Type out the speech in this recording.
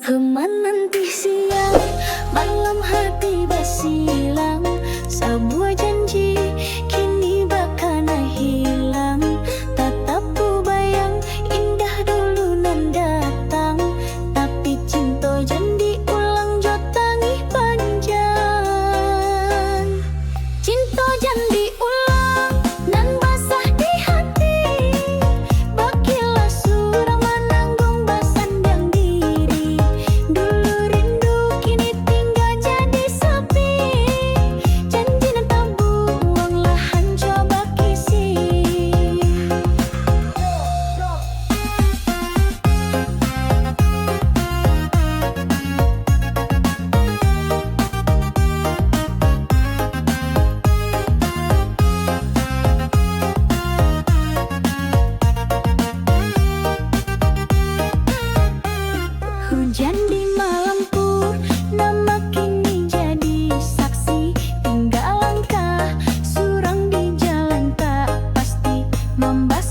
Kemana nanti siang, malam hati bersilang. Sebuah janji kini bakal hilang. Tatapku bayang indah dulu nan datang, tapi cinta janji ulang jo tangi panjang. Cinta janji ulang nan basah di hati, bagilah surang menanggung basandang diri. Dulu rindu kini tinggal jadi sepi, janji nan tabung lahan coba kisi. Hujan di malam purnama kini jadi saksi, tinggal langkah surang di jalan tak pasti membas